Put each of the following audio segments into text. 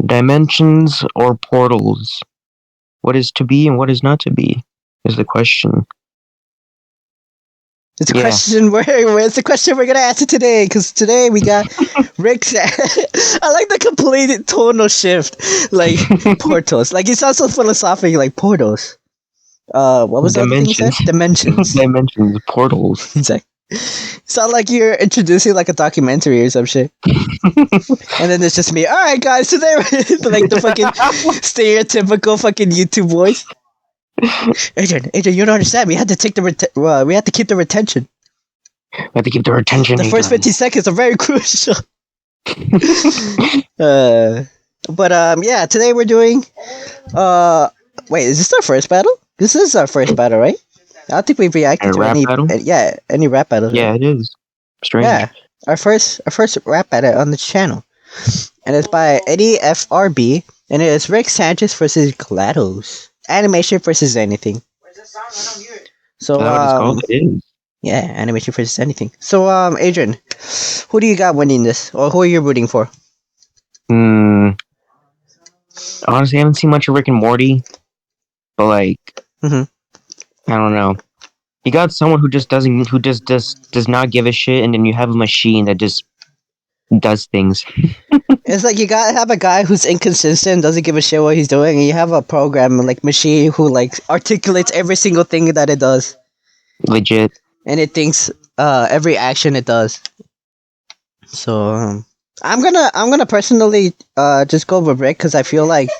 Dimensions or portals? What is to be and what is not to be is the question. It's a question. Where's the question we're gonna answer today? Because today we got Rick. I like the complete tonal shift, like portals. Like it sounds so philosophical, like portals. What was the other thing you said? Dimensions. Dimensions, portals. Exactly. Sound like you're introducing like a documentary or some shit. And then it's just me. All right, guys. Today, like the fucking stereotypical fucking YouTube voice. Adrian, you don't understand. We had to take we had to keep the retention. We have to keep the retention. The first 50 seconds are very crucial. Yeah. Today we're doing. Wait, is this our first battle? This is our first battle, right? I don't think we've reacted to any battle? Any rap battle. Yeah, it is. Strange. Yeah, our first rap battle on the channel, and it's by eddiefrb, and it is Rick Sanchez versus GLaDOS. Animation versus anything. So yeah, animation versus anything. So Adrian, who do you got winning this, or who are you rooting for? Honestly, I haven't seen much of Rick and Morty, but like, I don't know. You got someone who just does not give a shit, and then you have a machine that just does things. It's like you gotta have a guy who's inconsistent, doesn't give a shit what he's doing, and you have a program like machine who like articulates every single thing that it does. Legit. And it thinks every action it does. So I'm gonna personally just go with Rick, because I feel like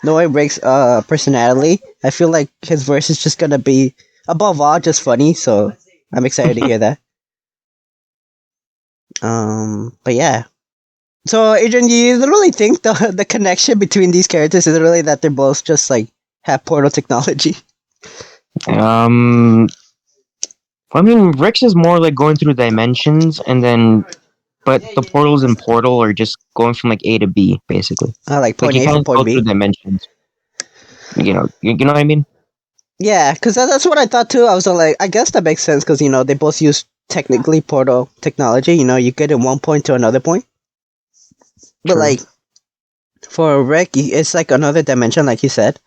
knowing Rick's personality, I feel like his verse is just gonna be above all just funny. So I'm excited to hear that. But yeah. So Adrian, do you literally think the connection between these characters is really that they're both just like have portal technology? I mean, Rick's is more like going through dimensions, and then, but the portals in Portal are just going from like A to B, basically. Like point A to point B. Through dimensions. You know what I mean? Yeah, because that's what I thought too. I was like, I guess that makes sense, because they both use technically portal technology. You get in one point to another point. But like, for Rick, it's like another dimension, like you said.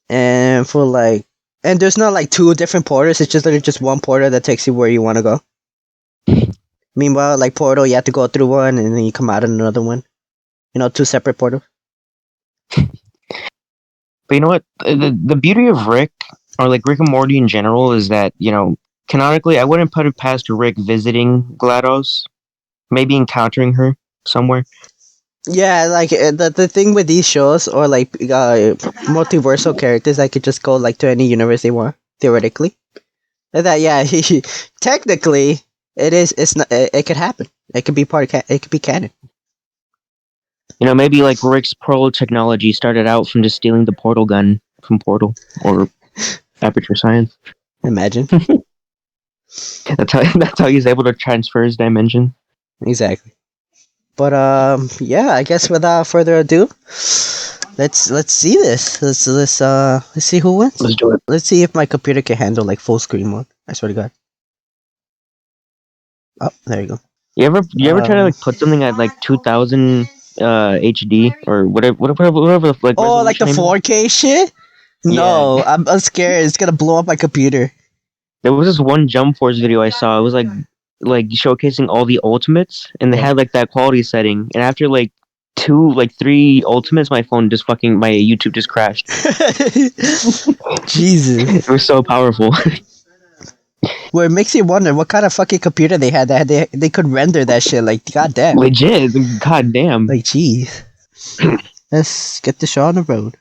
And for like, and there's not like two different portals. It's just literally just one portal that takes you where you want to go. Meanwhile, like Portal, you have to go through one and then you come out in another one. Two separate portals. But you know what? The beauty of Rick, or like Rick and Morty in general, is that, canonically, I wouldn't put it past Rick visiting GLaDOS. Maybe encountering her somewhere. Yeah, like the thing with these shows, or like multiversal characters that could just go like to any universe they want, theoretically. That technically it could happen. It could be it could be canon. Maybe like Rick's portal technology started out from just stealing the portal gun from Portal or Aperture Science. Imagine. That's how he's able to transfer his dimension. Exactly. But yeah, I guess without further ado, let's see this. Let's see who wins. Let's do it. Let's see if my computer can handle like full screen mode. I swear to God. Oh, there you go. You ever try to like put something at like 2000 HD or whatever like? Oh, like the 4K shit? No, yeah. I'm scared. It's gonna blow up my computer. There was this one Jump Force video I saw. It was like showcasing all the ultimates, and they had like that quality setting. And after like 3 ultimates, my YouTube just crashed. Jesus, it was so powerful. Well, it makes you wonder what kind of fucking computer they had that they could render that shit. Like, goddamn, legit, goddamn. Like, jeez. Let's get the show on the road.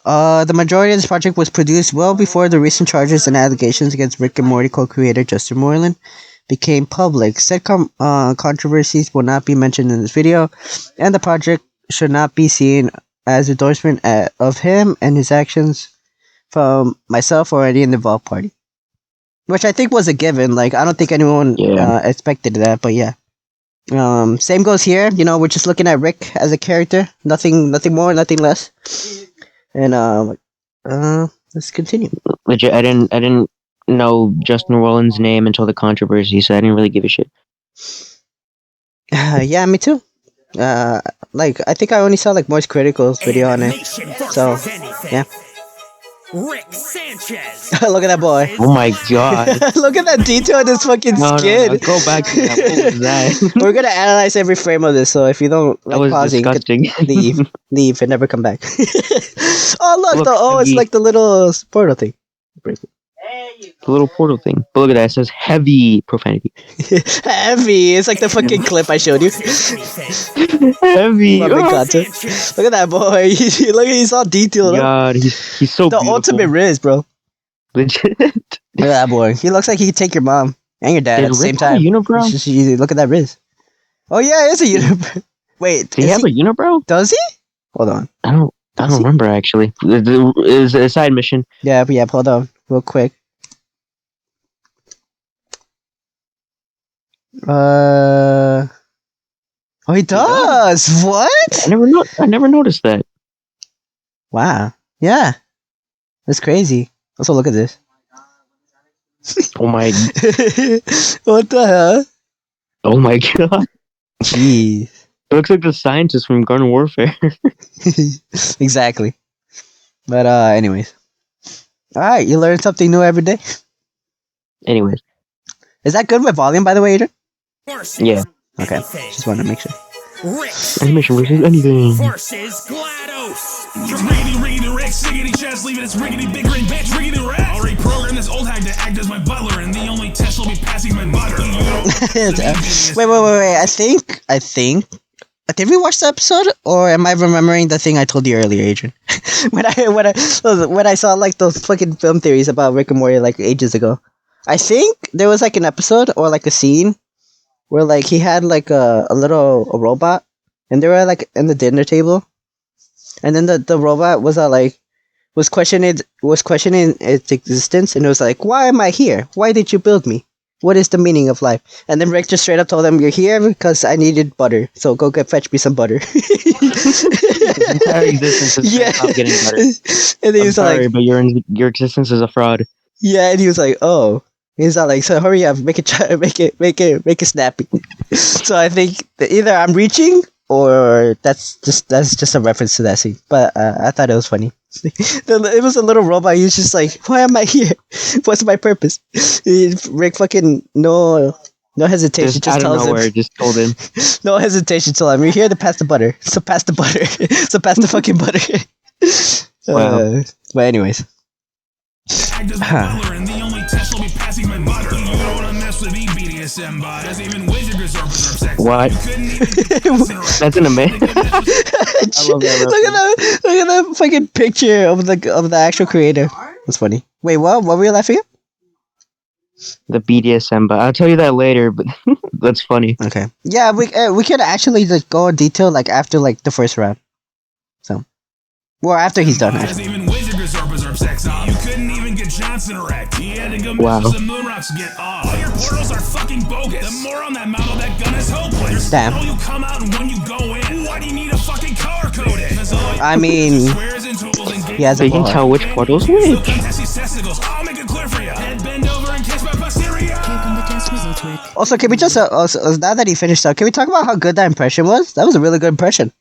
The majority of this project was produced well before the recent charges and allegations against Rick and Morty co-creator Justin Moilan became public. Said controversies will not be mentioned in this video, and the project should not be seen as endorsement of him and his actions from myself or any involved party. Which I think was a given. Like, I don't think anyone expected that, but yeah. Same goes here. You know, we're just looking at Rick as a character. Nothing more, nothing less. And let's continue. Legit, I didn't know Justin Roiland's name until the controversy, so I didn't really give a shit. Yeah, me too. Like I think I only saw like Moist Critical's video on it. So yeah. Rick Sanchez. Look at that boy. Oh my god. Look at that detail in his fucking skin. No, go back to that. What was that? We're gonna analyze every frame of this, so if you don't like That was pausing, disgusting. leave and never come back. Oh look, Look, it's like the little portal thing. The little portal thing. But look at that. It says heavy profanity. Heavy. It's like the fucking clip I showed you. Heavy. Lovely Oh, content. Look at that boy. Look at he's all detailed. God, he's so The beautiful. ultimate Riz, bro. Legit. Look at that boy. He looks like he could take your mom and your dad at the same time. Unibrow? It's just easy. Look at that Riz. Oh yeah, it's a unibrow. Wait, Does he have a unibrow? Does he? Hold on. I don't remember actually. Is a side mission. Yeah. Hold on, real quick. Oh, he does. What? I never noticed that. Wow. Yeah. That's crazy. Also, look at this. Oh my. What the hell? Oh my god. Jeez. It looks like the scientist from Garden Warfare. Exactly. But anyways. Alright, you learn something new every day. Anyways. Is that good with volume, by the way, Adrian? Yeah. Okay. Just wanted to make sure. Animation versus anything. Versus GLaDOS. Riggedy Rick, siggity chest, leaving its riggedy big green bitch, riggedy red. Already programmed this old hag to act as my butler, and the only test she'll be passing my butter. Wait. I think. Did we watch the episode, or am I remembering the thing I told you earlier, Adrian? when I saw like those fucking film theories about Rick and Morty like ages ago. I think there was like an episode or like a scene where like he had like a robot, and they were like in the dinner table, and then the robot was was questioning its existence, and it was like, why am I here? Why did you build me? What is the meaning of life? And then Rick just straight up told him, you're here because I needed butter, so go fetch me some butter. His entire existence is stop getting butter. And then he was sorry, like, but your existence is a fraud. yeah, and he was like, oh. He's not like, so hurry up, make it snappy. So I think that either I'm reaching or that's just a reference to that scene. But I thought it was funny. It was a little robot. He was just like, why am I here? What's my purpose? Rick fucking no hesitation. Just tells him. Just told him. No hesitation. Told him, you're here to pass the butter. So pass the butter. So pass the fucking butter. Wow. But anyways. Act as my butler, and the only test she'll be passing my butter. You don't wanna mess with BDSM bot. Doesn't even wizard reserve sex. What? That's an amazing. Look at that fucking picture of the actual creator. That's funny. Wait, what were you laughing at? The BDSM, but I'll tell you that later. But that's funny. Okay. Yeah, we could actually like go in detail like after like the first round. So, or after he's done. Actually. You couldn't even get Johnson erect. He had to go wow. some moon rocks to get off. All your portals are fucking bogus. The more on that model, that gun is hopeless. Damn. How you come out and when you go in, why do you need a fucking color coded? I mean, he has a you can tell which portals which. I'll make it clear for you. Head bend over and kiss my posterior. Also, can we just now that he finished up, can we talk about how good that impression was? That was a really good impression.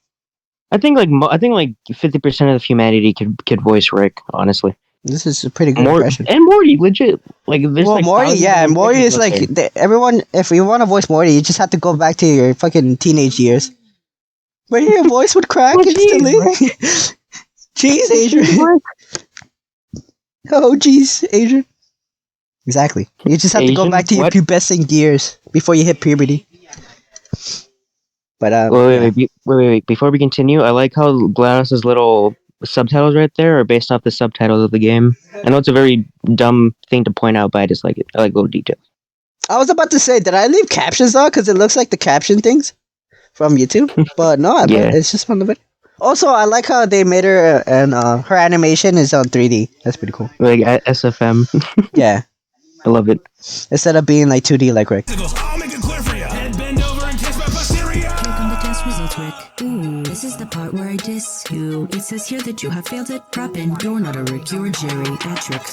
I think like 50% of humanity could voice Rick. Honestly, this is a pretty good impression. And Morty, legit. Like there's like Morty, yeah, Morty is like everyone. If you want to voice Morty, you just have to go back to your fucking teenage years, where your voice would crack instantly. Jeez, Adrian. Oh, jeez, Adrian. Exactly. You just have to go back to your pubescent years before you hit puberty. But wait. Before we continue, I like how GLaDOS's little subtitles right there are based off the subtitles of the game. I know it's a very dumb thing to point out, but I just like it. I like little details. I was about to say, did I leave captions on? Because it looks like the caption things from YouTube. But no, it's just from the video. Also, I like how they made her, and her animation is on 3D. That's pretty cool. Like SFM. Yeah. I love it. Instead of being like 2D like Rick. Rick. Ooh, this is the part where I diss you. It says here that you have failed at rapping. You're not a Rick, you're a Jerry. That's Rick.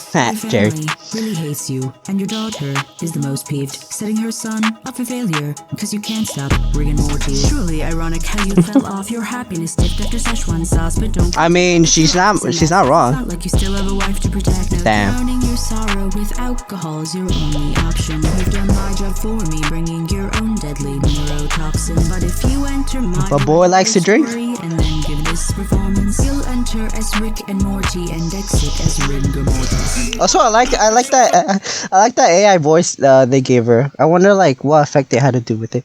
Your Jerry. family really hates you, and your daughter is the most peeved, setting her son up for failure because you can't stop Rick and Morty. Truly ironic how you fell off your happiness dipped after Szechuan sauce, but don't. I mean, she's not wrong. It's not like you still have a wife to protect. Now Damn. drowning your sorrow with alcohol is your only option. You've done my job for me, bringing your own deadly neurotoxin. But if you enter my But boy likes to drink. and then give this performance, you'll enter as Rick and Morty and exit as rigor mortis. Also, I like that AI voice they gave her. I wonder like what effect they had to do with it.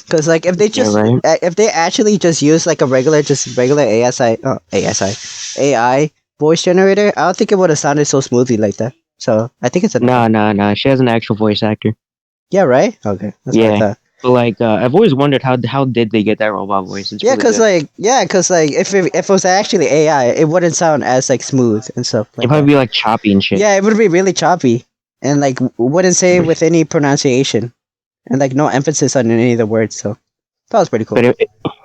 Cause like if they just if they actually just use like a regular AI voice generator, I don't think it would have sounded so smoothly like that. So I think it's a No. She has an actual voice actor. yeah, right? Okay, that's what I thought. But like, I've always wondered how did they get that robot voice? It's Yeah, really cause good. if it was actually AI, it wouldn't sound as like smooth and stuff. Like It'd probably be like choppy and shit. yeah, it would be really choppy and like wouldn't say with any pronunciation and like no emphasis on any of the words. So that was pretty cool. But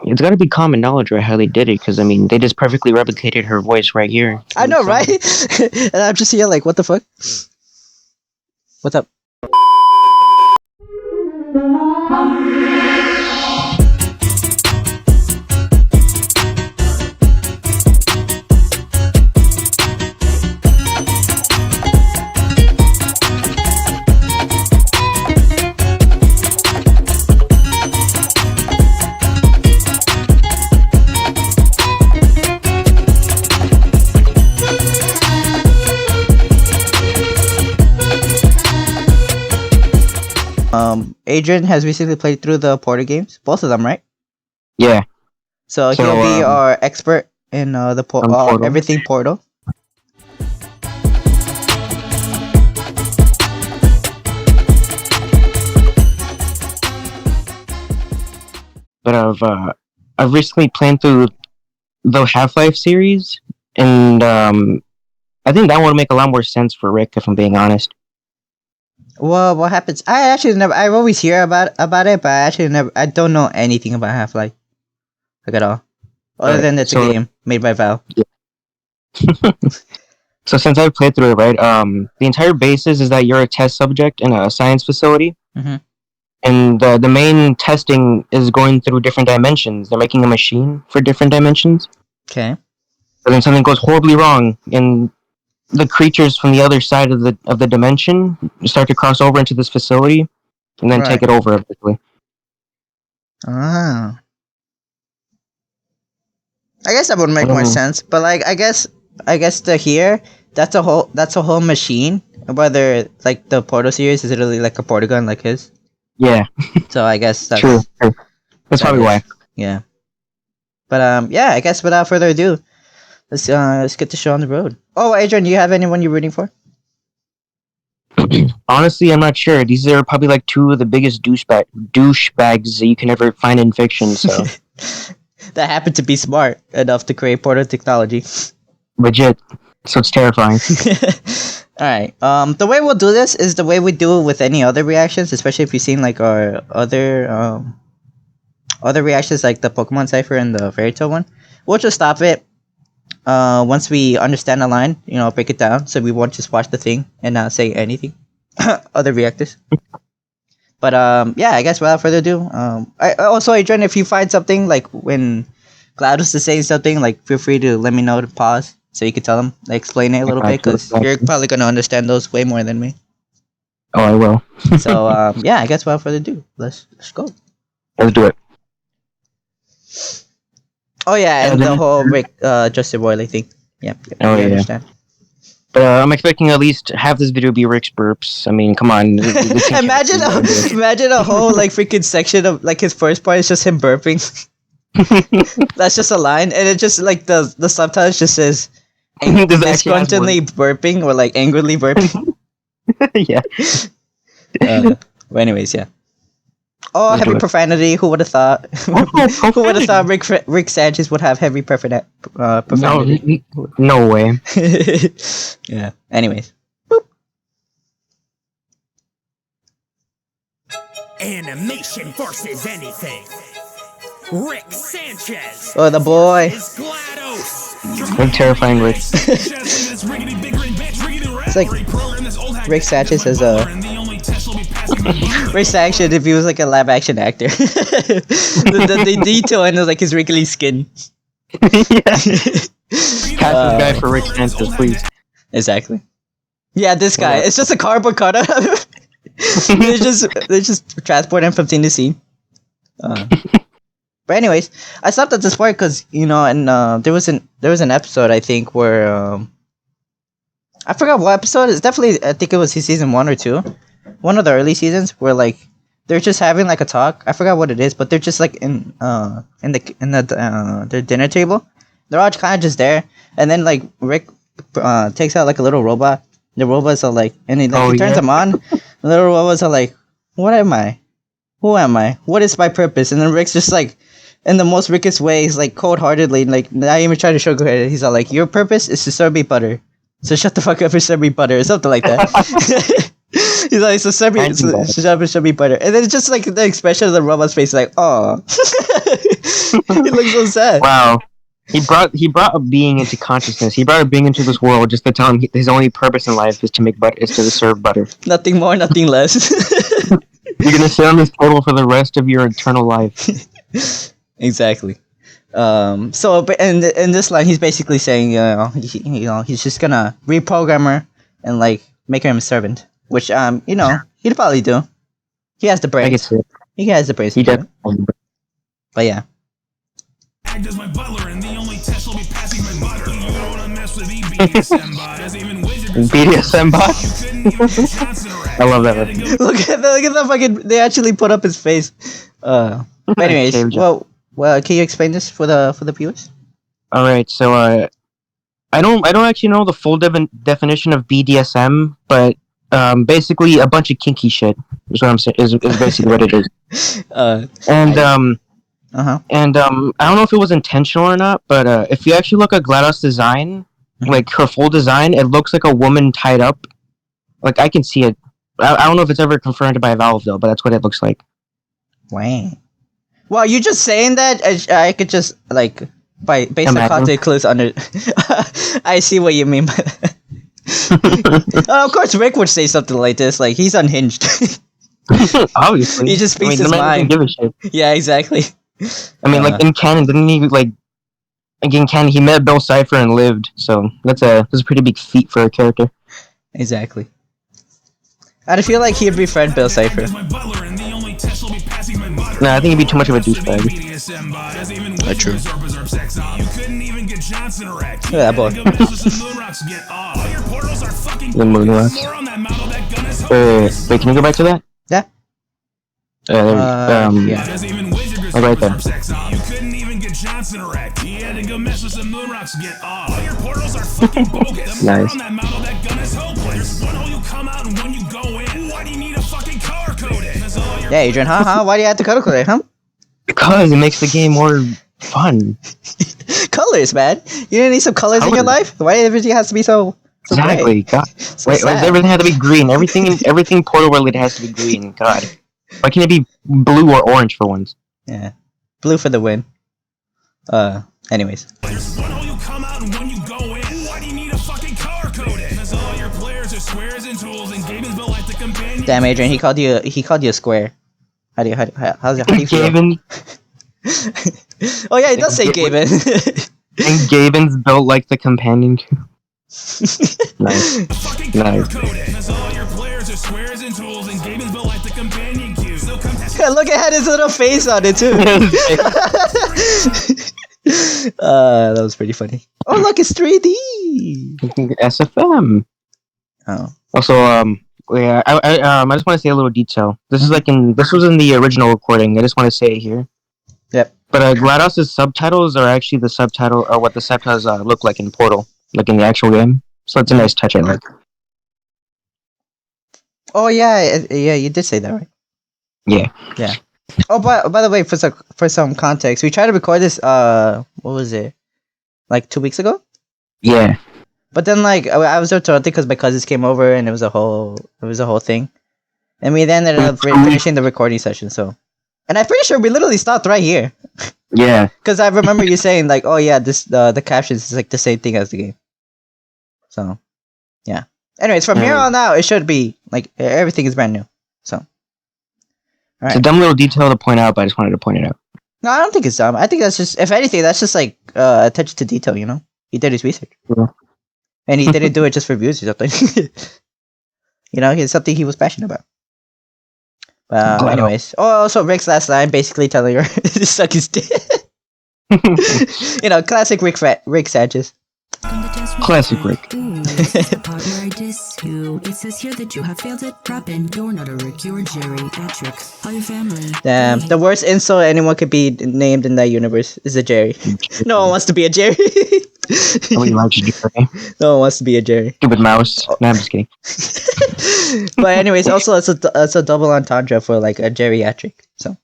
it's got to be common knowledge, right? How they did it, because I mean, they just perfectly replicated her voice right here. I know, right? And I'm just here like, what the fuck? What's up? Adrian has recently played through the Porter games, both of them, right? Yeah. So he'll be our expert in the Portal. everything Portal. But I've recently played through the Half-Life series, and I think that one would make a lot more sense for Rick, if I'm being honest. Well, what happens? I always hear about it, but I don't know anything about Half-Life, like at all, other than it's a game made by Valve. Yeah. So since I've played through it, right, the entire basis is that you're a test subject in a science facility, and the main testing is going through different dimensions. They're making a machine for different dimensions. Okay. But then something goes horribly wrong, and the creatures from the other side of the dimension start to cross over into this facility, and then take it over eventually. Ah. I guess that would make more sense, but like I guess to here that's a whole machine. Whether like the Portal series is literally like a portal gun like his. Yeah. So I guess that's true. That's probably why. Yeah. But yeah, I guess without further ado, let's get the show on the road. Oh, Adrian, do you have anyone you're rooting for? Honestly, I'm not sure. These are probably like two of the biggest douchebags that you can ever find in fiction. So that happened to be smart enough to create portal technology. Legit. So it's terrifying. All right. The way we'll do this is the way we do it with any other reactions, especially if you've seen like our other reactions, like the Pokemon Cipher and the Fairy Tale one. We'll just stop it. Once we understand the line, break it down, so we won't just watch the thing and not say anything. Other reactors. But yeah, I guess without further ado, Adrian, if you find something like when GLaDOS is saying something, like feel free to let me know to pause so you can tell them, like, explain it a little bit, because you're probably gonna understand those way more than me. Oh, I will. So yeah, I guess without further ado, let's go. Let's do it. Oh yeah, and the whole Rick Justin Roiling thing. Yeah. Oh yeah. Understand. But I'm expecting at least half this video be Rick's burps. I mean, come on. Imagine a whole like freaking section of like his first part is just him burping. That's just a line, and it just like the subtitles just says disgruntledly burping or like angrily burping. Yeah. Well, anyways, yeah. Oh, heavy profanity. Who would have thought? Who would have thought Rick Sanchez would have heavy profanity? No way. Yeah. Anyways. Animation versus anything. Rick Sanchez. Oh, the boy. It's GLaDOS. I'm terrifying Rick. It's like Rick Sanchez as a Rick Sanchez if he was like a live action actor. the detail and like his wrinkly skin. Cast this guy for Rick Sanchez, please. Exactly. Yeah, this guy. It's just a cardboard cutout of him. they just transport him from scene to scene. But anyways, I stopped at this part because and there was an episode I think where I forgot what episode. It's definitely I think it was season 1 or 2, one of the early seasons where like they're just having like a talk. I forgot what it is, but they're just like in their dinner table. They're all kind of just there, and then like Rick takes out like a little robot. The robots are like, and he turns them on. The little robots are like, "What am I? Who am I? What is my purpose?" And then Rick's just like, in the most Rickish way, he's like cold-heartedly, like not even trying to sugarcoat it. He's all like, "Your purpose is to serve me butter, so shut the fuck up and serve me butter," or something like that. He's like, "So serve me, shut up and serve me butter," and then it's just like the expression of the robot's face, like, "Oh," he looks so sad. Wow. He brought a being into consciousness. He brought a being into this world just to tell him his only purpose in life is to make butter, is to serve butter. Nothing more, nothing less. You're gonna sit on this table for the rest of your eternal life. Exactly. So, but in this line, he's basically saying, he's just gonna reprogram her and like make her a servant, which he'd probably do. He has the brains. I guess so. He has the brains. He definitely. But yeah. Act as my butler, and the only test will be passing my butter. You don't wanna mess with BDSM bot. As even wizards. BDSM bot. I love that. Look at that fucking. They actually put up his face. But anyways, well, can you explain this for the viewers? All right, so I don't actually know the full definition of BDSM, but basically a bunch of kinky shit is what I'm saying. Is basically what it is. And I don't know if it was intentional or not, but if you actually look at GLaDOS' design, like her full design, it looks like a woman tied up. Like I can see it. I don't know if it's ever confirmed by Valve though, but that's what it looks like. Wow. Well, you just saying that I could just like based on content clues under. I see what you mean by that. Of course, Rick would say something like this. Like he's unhinged. Obviously, he just speaks his mind. Give a shit. Yeah, exactly. I mean, like in canon, didn't he like? Again, canon, he met Bill Cipher and lived. So that's a pretty big feat for a character. Exactly. I feel like he'd befriend Bill Cipher. No, I think he'd be too much of a douchebag. That's true. Look at that boy. The moonrocks. Wait, can you go back to that? Yeah. Yeah. Oh, right there. You couldn't even get Johnson erect. He had to go mess with some moonrocks to get off. All your portals are fucking bogus. Nice. On that model, that gun is hopeless. One hole you come out and when you go in. Why do you need a fucking color code it? Yeah, Adrian, Why do you have to color code it, huh? Because it makes the game more fun. Colors, man. You didn't need some colors in your life? Why everything has to be so exactly. God. Why does everything have to be green? Everything Portal related has to be green. God. Why can't it be blue or orange for once? Yeah. Blue for the win. Anyways. One hole you come out and when you go in. Why do you need a fucking color code it? Because all your players are squares and tools and Gaben's built like the companion. Damn, Adrian, he called you a square. How do you feel? Gaben. Oh yeah, he does say Gaben. And Gaben's built like the companion. Nice. Nice. Because all your players are squares and tools and Gaben's built like the companion cube. So come test Look, it had his little face on it too. That was pretty funny. Oh look, it's 3D. SFM. Oh. Also, yeah, I just want to say a little detail. This was in the original recording. I just want to say it here. Yep. But GLaDOS' subtitles are actually the subtitle, or what the subtitles look like in Portal, like in the actual game. So it's a nice touch, I like. Oh yeah, you did say that, right? Yeah. Yeah. Oh, by the way, for some context, we tried to record this. What was it? Like 2 weeks ago. Yeah. But then, like, I was interrupted because my cousins came over and it was a whole thing, and we then ended up finishing the recording session. So, and I'm pretty sure we literally stopped right here. Yeah. Because I remember you saying like, oh yeah, this the captions is like the same thing as the game. So, yeah. Anyways, from here on out, it should be like everything is brand new. So, all It's a right. dumb little detail to point out, but I just wanted to point it out. No, I don't think it's dumb. I think that's just, if anything, that's just like attention to detail. You know, he did his research, Yeah. and he didn't do it just for views or something. You know, it's something he was passionate about. Anyways, also Rick's last line basically telling her to suck his dick. You know, classic Rick Sanchez. Classic Rick. Ooh, this is the part where I diss you. It says here that you have failed it. Drop in. You're not a Rick. You're a Jerry. Patrick. All your family. Damn, the worst insult anyone could be named in that universe is a Jerry. No one wants to be a Jerry. Nobody likes Jerry. No one wants to be a Jerry. Stupid mouse. No, I'm just kidding. But anyways, also it's a double entendre for like a geriatric. So,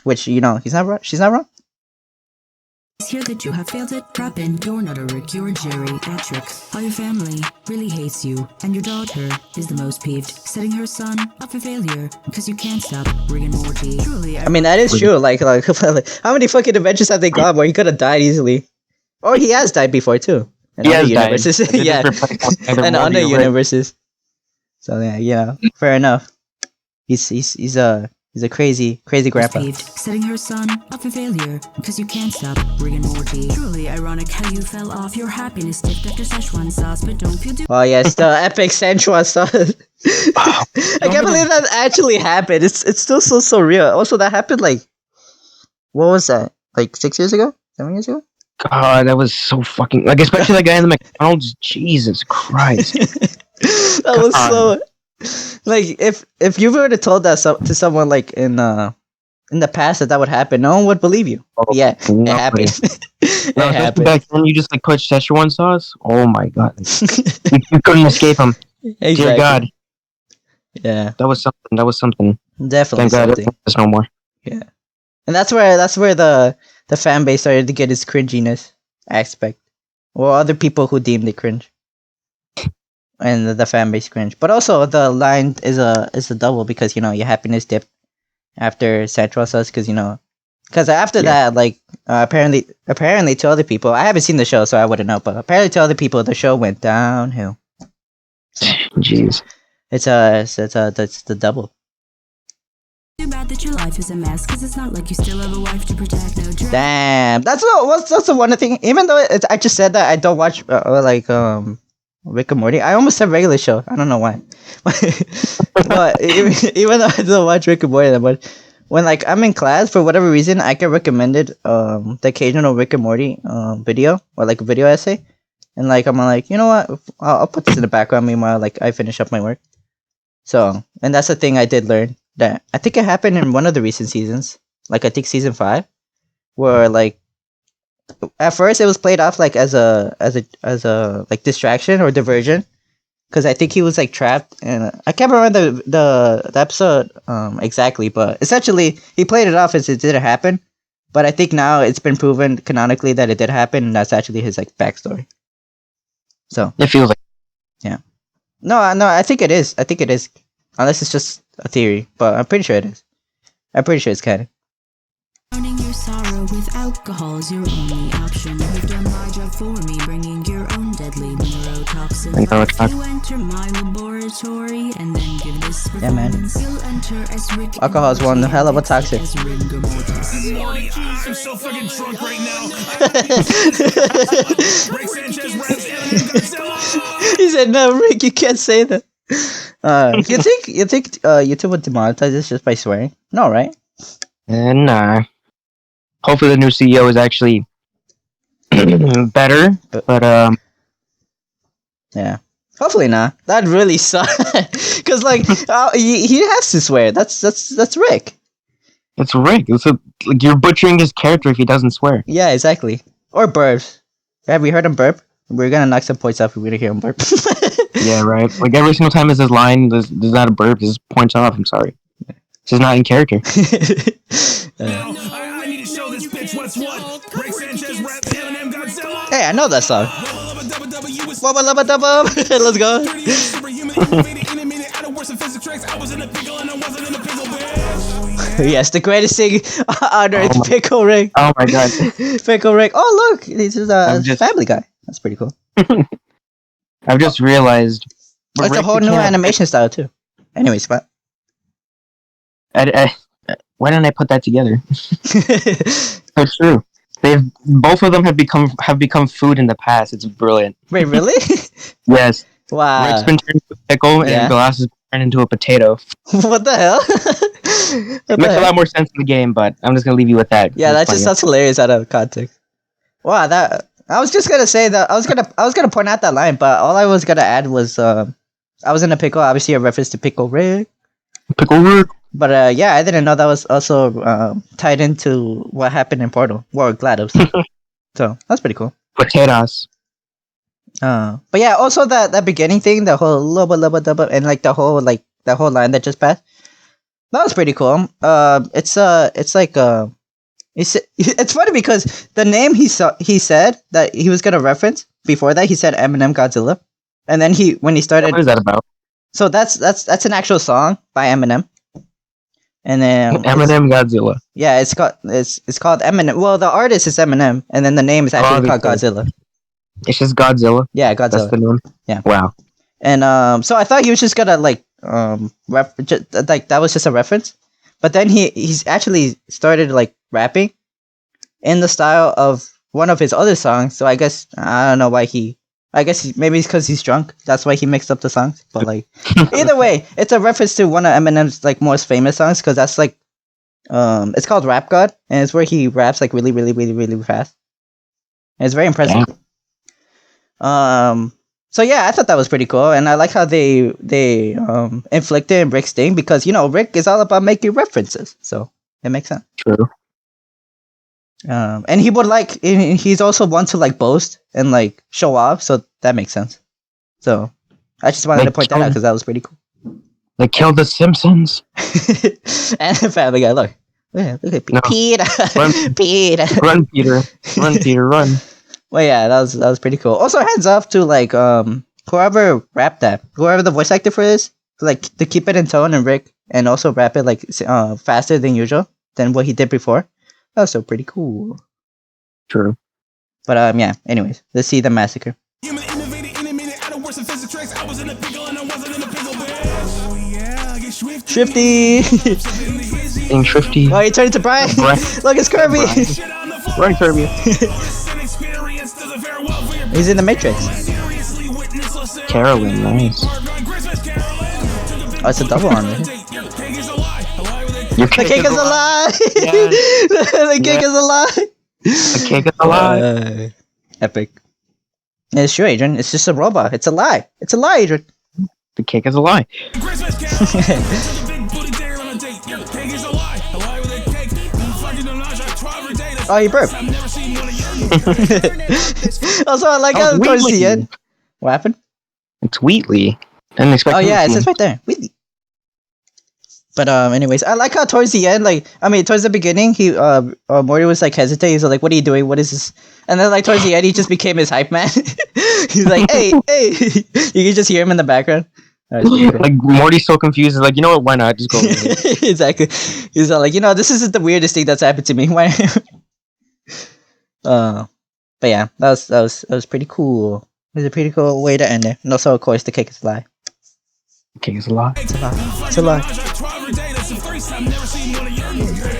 which, you know, he's not wrong. She's not wrong. It's here that you have failed it. Drop in. You're not a Rick. You're a Jerry. Patrick. All your family really hates you, and your daughter is the most peeved, setting her son up for failure because you can't stop Rick and Morty. Truly, I mean, that is true. Like how many fucking adventures have they gone where he could have died easily? Or he has died before too. In He other has died. universes. Yeah. And other universes. So yeah, yeah, fair enough. He's a crazy grandpa. peeved, setting her son up for failure because you can't stop Rick and Morty. Truly ironic how you fell off your happiness dipped after Szechuan sauce, but don't feel Oh yes, the epic Sanchez sauce. I can't believe that actually happened. It's still so real. Also, that happened like, what was that? Like 6 years ago? 7 years ago? God, that was so fucking like, especially the guy in the McDonald's. Jesus Christ! That was so. Like if you were to told that to someone like in the past that would happen, no one would believe you. Yeah, it happened. It No, happened. back then, you just like put Szechuan sauce. Oh my God, you couldn't escape him. Exactly. Dear God, Yeah, that was something. That was something. definitely Thank God something. there's no more. Yeah, and that's where the fan base started to get its cringiness aspect, or other people who deemed it cringe, and the fan base cringe. But also the line is a double because, you know, your happiness dipped after Central Sauce because, you know, because after that, like apparently to other people, I haven't seen the show so I wouldn't know, but apparently to other people the show went downhill. Jeez. That's the double. Too bad that your life is a mess, cause it's not like you still have a wife to protect. No drama. Damn, that's the one thing. Even though I just said that I don't watch Rick and Morty. I almost said regular show. I don't know why. But even though I don't watch Rick and Morty that much, when like I'm in class for whatever reason, I get recommended the occasional Rick and Morty video or like a video essay, and like I'm like, you know what, I'll put this in the background meanwhile like I finish up my work. So, and that's the thing I did learn, that I think it happened in one of the recent seasons, like I think season 5, where like at first it was played off like as a like distraction or diversion, because I think he was like trapped, and I can't remember the episode exactly, but essentially he played it off as it didn't happen. But I think now it's been proven canonically that it did happen, and that's actually his like backstory. So It feels like no, I think it is. I think it is, unless it's just a theory, but I'm pretty sure it is. I'm pretty sure it's canon. Drowning your sorrow with alcohol is your only option. You've done my job for me, bringing your own deadly neurotoxin. Neurotoxin. You enter my laboratory and then give this Yeah, man. performance. You'll enter as Rick Alcohol is one and hell of a exit toxic. as rigor mortis. Morty, I'm so fucking drunk right now. Rick Sanchez raps Eminem Godzilla. He said, "No, Rick, you can't say that." You think YouTube would demonetize this just by swearing? No, right? nah. Hopefully the new CEO is actually better, but Yeah. Hopefully not. That'd really suck. Cause like he has to swear. That's Rick. it's Rick. Like you're butchering his character if he doesn't swear. Yeah, exactly. Or burps. Have we heard him burp? We're gonna knock some points off if we don't hear him burp. Yeah, right. Like every single time is his line, there's not a burp. There's points off. I'm sorry. This is not in character. Now, I need to show this bitch what's what. Rick Sanchez raps Eminem Godzilla. Hey, I know that song. Wubba Wubba lubba dubba. Let's go. superhuman, innovative, animated, out of worse than physics tricks. I was in a pickle and I wasn't in a pickle, bitch. Yes, the greatest thing on earth, Oh my- Pickle Rick. Oh my god. Pickle Rick. Oh look, this is a I'm just- Family Guy. That's pretty cool. I've just realized. It's a Rick whole new became a- animation style too. Anyways, but why didn't I put that together? So true. Both of them have become food in the past. It's brilliant. wait, really? Yes. Rick's Wow. been turned into a pickle, Yeah. and GLaDOS has been turned into a potato. What the hell? It makes a lot more sense in the game, but I'm just gonna leave you with that. Yeah, It's that just funny. sounds hilarious out of context. Wow, that I was just gonna say that I was gonna point out that line, but all I was gonna add was I was in a pickle, obviously a reference to Pickle Rick. Pickle Rick. But yeah, I didn't know that was also tied into what happened in Portal or GLaDOS. So that's pretty cool. Potatoes. But yeah, also that beginning thing, the whole lubba lubba dubba, and like that whole line that just passed, that was pretty cool. It's funny because the name he said that he was gonna reference before that, he said Eminem Godzilla, and then when he started, What is that about? so that's an actual song by Eminem, and then Eminem Godzilla. yeah, it's called Eminem. Well, the artist is Eminem, and then the name is actually called Godzilla. It's just Godzilla. Yeah, That's Godzilla. the name. Yeah. Wow. And so I thought he was just gonna like that was just a reference, but then he's actually started like rapping in the style of one of his other songs. So I guess I don't know why maybe it's because he's drunk. That's why he mixed up the songs. But like either way, it's a reference to one of Eminem's like most famous songs because that's like it's called Rap God, and it's where he raps like really really really really fast. And it's very impressive. So yeah, I thought that was pretty cool, and I like how they inflicted Rick's thing because Rick is all about making references, so it makes sense. True. And he's also one to like boast and like show off, so that makes sense. So I just wanted to point that out because that was pretty cool. They killed the Simpsons. And the Family Guy, look at No. Peter, Run. Peter. Run, Peter. Run, Peter, run. Well, yeah, that was pretty cool. Also, hands off to like whoever rapped that, whoever the voice actor for this, like to keep it in tone and Rick, and also rap it like faster than usual than what he did before. That was so pretty cool. True. But yeah. Anyways, let's see the massacre. Human innovated, animated, out of worse than physics tricks. I was in a pickle and I wasn't in a pickle, bitch. Oh yeah, I get swifty. Swifty. Being Swifty. Oh, he turned into Brian. Brian. Look, it's Kirby. Shit on the floor. Run, Kirby. Experience doesn't fare well for your He's in the Matrix. seriously witness us. Carolyn, nice. Oh, it's a double on there. Your The cake is a lie. The cake is a lie. The cake is a lie. Epic. Yeah, it's true, Adrian. It's just a robot. It's a lie. It's a lie, Adrian. The cake is a lie. Oh, you burped. Also, I like how towards the end. What happened? It's Wheatley. I didn't expect Oh him to yeah, it see says him. right there. Wheatley. But anyways, I like how towards the end, towards the beginning, Morty was like hesitating. He's like, "What are you doing? What is this?" And then like towards the end, he just became his hype man. He's like, "Hey, hey!" You can just hear him in the background. Like Morty's so confused. He's like, you know what? Why not? Just go. With it. Exactly. He's like, this isn't the weirdest thing that's happened to me. Why? But yeah, that was pretty cool. It was a pretty cool way to end it. And also, of course, the cake is a lie. The cake is a lie. It's a lie. It's a lie.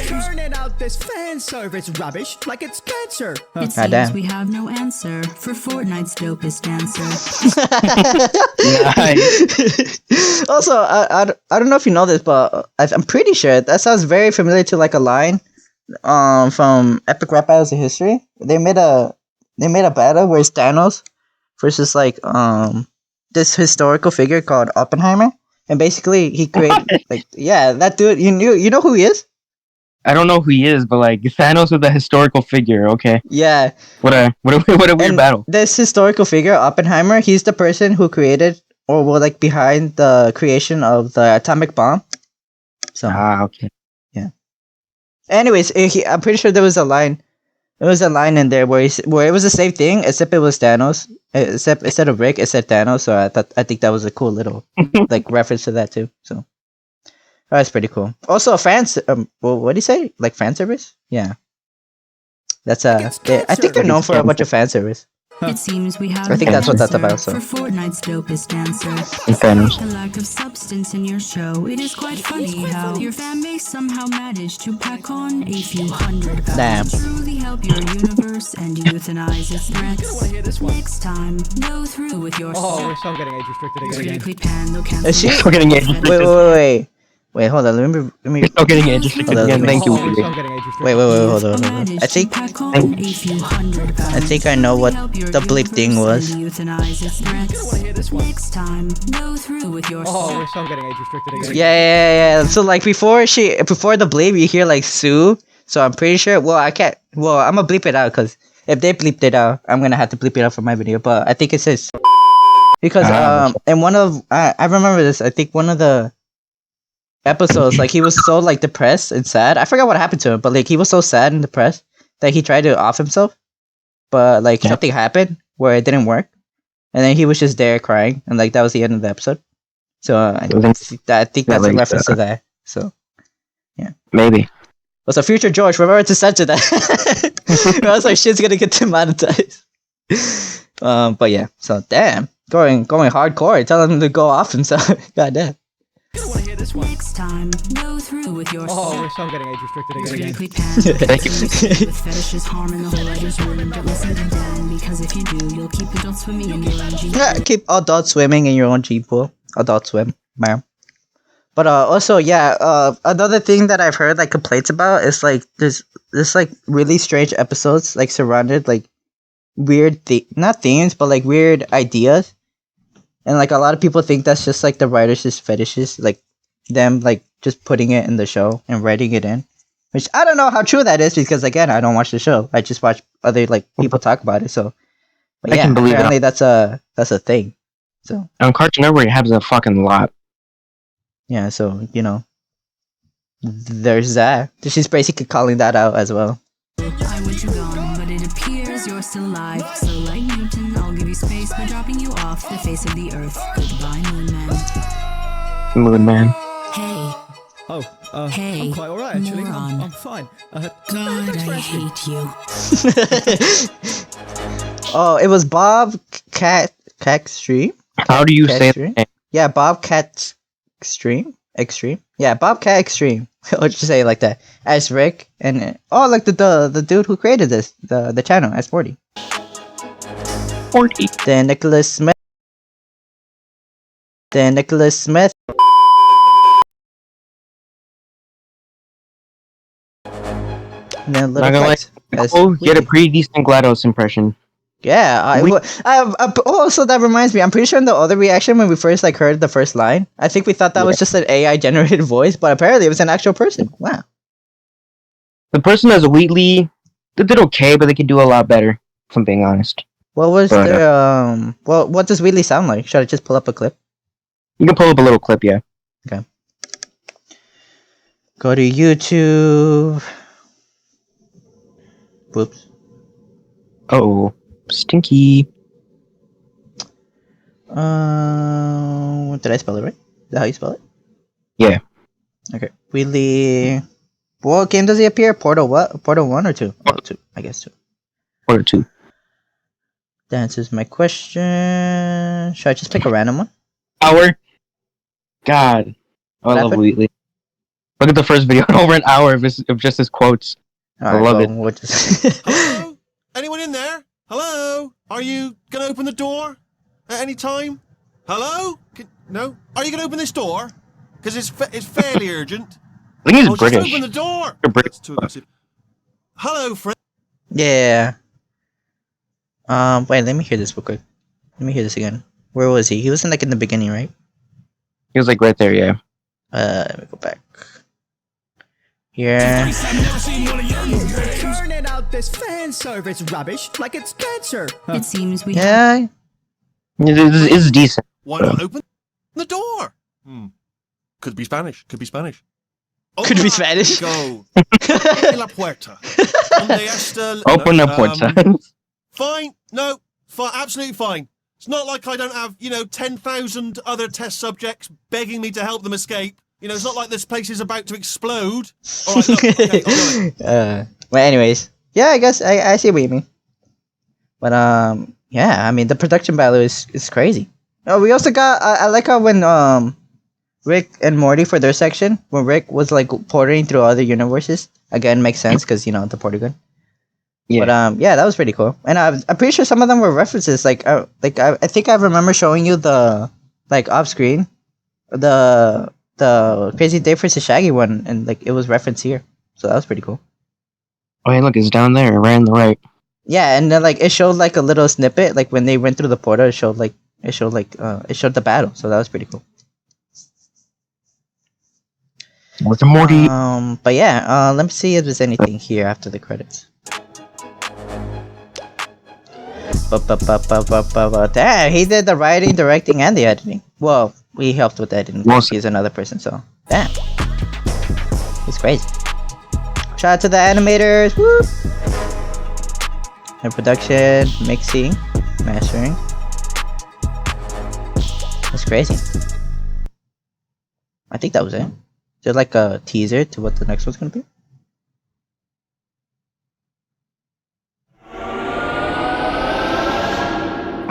Turning out this fan service rubbish like it's cancer. It Goddamn. seems we have no answer for Fortnite's dopest dancer. Nice. Also, I don't know if you know this, but I'm pretty sure that sounds very familiar to like a line from Epic Rap Battles of History. They made a battle where it's Thanos versus like this historical figure called Oppenheimer, and basically he created that dude. You know who he is? I don't know who he is, but like Thanos with a historical figure. Okay. Yeah. What a weird And battle. this historical figure, Oppenheimer, he's the person who created or were like behind the creation of the atomic bomb. So Okay. anyways, I'm pretty sure there was a line. There was a line in there where it was the same thing, except it was Thanos. Except instead of Rick, it said Thanos. So I think that was a cool little like reference to that too. So That's pretty cool. Also, well, what do you say? Like fan service? I think they're known for a bunch of fan service. It seems we have I think an that's what that's answer about, so. for Fortnite's dopest dancer. fairness. Despite the lack of substance in your show, it is quite funny how your fan base somehow managed to pack on a few hundred pounds. Truly help your universe and euthanize its threats. Next time, go through with your Oh, wish I'm getting age restricted again. Strictly panda Is she? Still getting age restricted. Wait, hold on. Let me. Still getting age restricted Hold on, again. Thank you. Oh, wish I'm getting age restricted. Wait, hold on. I think I know what the bleep thing was. Next time, go through with your Oh, wish I'm getting age restricted again. Yeah. So like before the bleep, you hear like Sue. So I'm pretty sure. Well, I can't. Well, I'm gonna bleep it out because if they bleeped it out, I'm gonna have to bleep it out for my video. But I think it says because and one of I remember this. I think one of the episodes, like he was so like depressed and sad. I forgot what happened to him, but like he was so sad and depressed that he tried to off himself, but like something happened where it didn't work, and then he was just there crying, and like that was the end of the episode. So I think that's a reference to that. So yeah, maybe. Well, so future George, remember to censor that. I was like, shit's gonna get demonetized. But yeah, so damn, going hardcore, telling him to go off himself. God damn. Next time, go through with your Oh, wish I'm getting age restricted again. strictly panda. With fetishes harming the whole writer's room. Don't listen to Dan, because if you do, you'll keep adult swimming in your own gene pool. Keep adult swimming in your own gene pool. Adult swim, ma'am. But also, another thing that I've heard like complaints about is like there's like really strange episodes like surrounded like weird not themes but like weird ideas, and like a lot of people think that's just like the writers' just fetishes, like them like just putting it in the show and writing it in, which I don't know how true that is because again I don't watch the show. I just watch other like people talk about it. So, but yeah, apparently that's a thing. So on Cartoon Network it happens a fucking lot. Yeah, so, you know, there's that. She's basically calling that out as well. I want you gone, but it appears you're still alive. So like Newton, I'll give you space by dropping you off the face of the earth. Goodbye, Moon Man. Moon Man. Hey. Oh, Hey, I'm quite alright actually. moron. I'm fine. God, thanks for I asking. hate you. Oh, it was Bob Cat Stream? How do you say that? Yeah, Bobcat Extreme? Yeah, Bobcat Extreme. I'll just say it like that. As Rick and like the dude who created this, the channel as 40. 40. Then Nicholas Smith. And then Little Flex as Oh, you had a Wheatley. pretty decent GLaDOS impression. Yeah, also that reminds me. I'm pretty sure in the other reaction when we first like heard the first line, I think we thought that was just an AI generated voice, but apparently it was an actual person. Wow. The person as a Wheatley, they did okay, but they could do a lot better. If I'm being honest. What was their what does Wheatley sound like? Should I just pull up a clip? You can pull up a little clip, yeah. Okay. Go to YouTube. Whoops. Oh, stinky. Did I spell it right? Is that how you spell it? Yeah. Okay. Wheatley. What game does he appear? Portal what? Portal 1 or 2? Oh, 2. I guess 2. Or 2. That answers my question. Should I just pick a random one? Hour. God. Oh, I love Wheatley. Look at the first video. Over an hour of just his quotes. I love it. We'll just Hello? Anyone in there? Hello? Are you gonna open the door at any time? Hello? No? Are you gonna open this door? Because it's fairly urgent. I think he's British. Just open the door. That's too aggressive. Hello, friend. Yeah. Wait, let me hear this real quick. Let me hear this again. Where was he? He was in like in the beginning, right? He was like right there, yeah. Let me go back. Yeah. Turning out this fan service rubbish like it's cancer. It seems we Yeah. It's decent. Why not open the door? Could be Spanish. Could be Spanish. Could be Spanish. Go. La puerta. Open the puerta. Fine. No. Fine. Absolutely fine. It's not like I don't have, 10,000 other test subjects begging me to help them escape. You know, it's not like this place is about to explode. All right, look, okay, I'll do it. But anyways, yeah, I guess I see what you mean. But yeah, I mean the production value is crazy. Oh, we also got I like how when Rick and Morty for their section when Rick was like porting through other universes. Again, makes sense because you know the porter gun. Yeah. But yeah, that was pretty cool. And I'm pretty sure some of them were references. Like I think I remember showing you the like off screen, the Crazy Dave versus Shaggy one, and like it was referenced here. So that was pretty cool. Oh, hey, look, it's down there, right on the right. Yeah, and then like it showed like a little snippet. Like when they went through the portal, it showed the battle. So that was pretty cool. With the Morty. But yeah, let me see if there's anything here after the credits. Damn, he did the writing, directing, and the editing. Well, we helped with editing. He's another person, so damn, it's crazy. Shout out to the animators. Woo! And production, mixing, mastering. That's crazy. I think that was it. Is there like a teaser to what the next one's gonna be?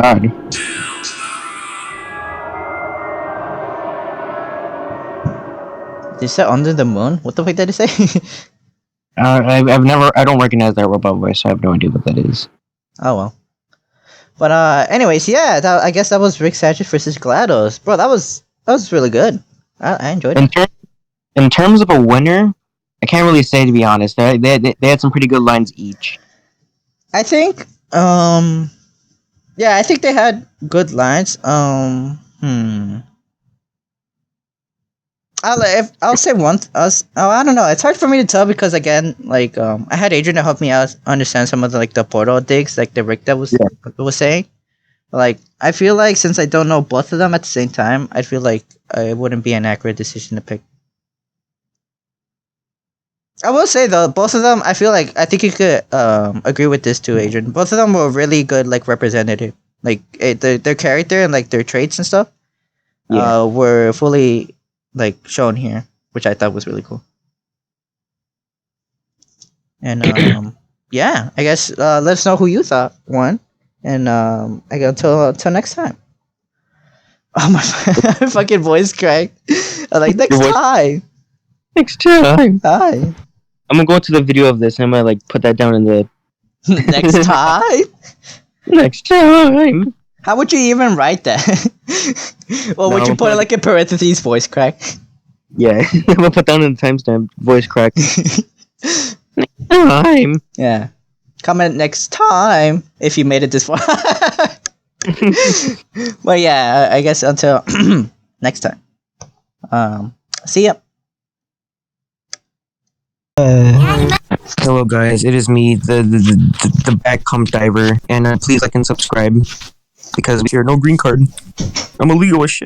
God. Did you say Under the Moon? What the fuck did it say? I don't recognize that robot voice, so I have no idea what that is. Oh well. But anyways, yeah, I guess that was Rick Sanchez versus GLaDOS. Bro, that was really good. I enjoyed it. In terms of a winner, I can't really say, to be honest. They had some pretty good lines each. I think yeah, I think they had good lines. I'll say one. I don't know. It's hard for me to tell because again, like I had Adrian to help me out understand some of the like the portal digs, like the Rick that was saying. Like I feel like since I don't know both of them at the same time, I feel like it wouldn't be an accurate decision to pick. I will say though, both of them, I think you could agree with this too, Adrian. Both of them were really good, like representative, like their character and like their traits and stuff. Were fully like shown here, which I thought was really cool. And yeah, I guess let us know who you thought won, and I go until next time. Oh my fucking voice cracked. I'm like next time. Next time. Hi. I'm gonna go to the video of this and I'm gonna like put that down in the next time. Next time. How would you even write that? Well, would you put like in parentheses voice crack? Yeah, I'm gonna put down in the timestamp voice crack. Next time. Yeah. Comment next time if you made it this far. Well, yeah, I guess until next time. See ya. Hello guys, it is me, the back comp diver, and please like and subscribe because if you're no green card, I'm illegal as shit.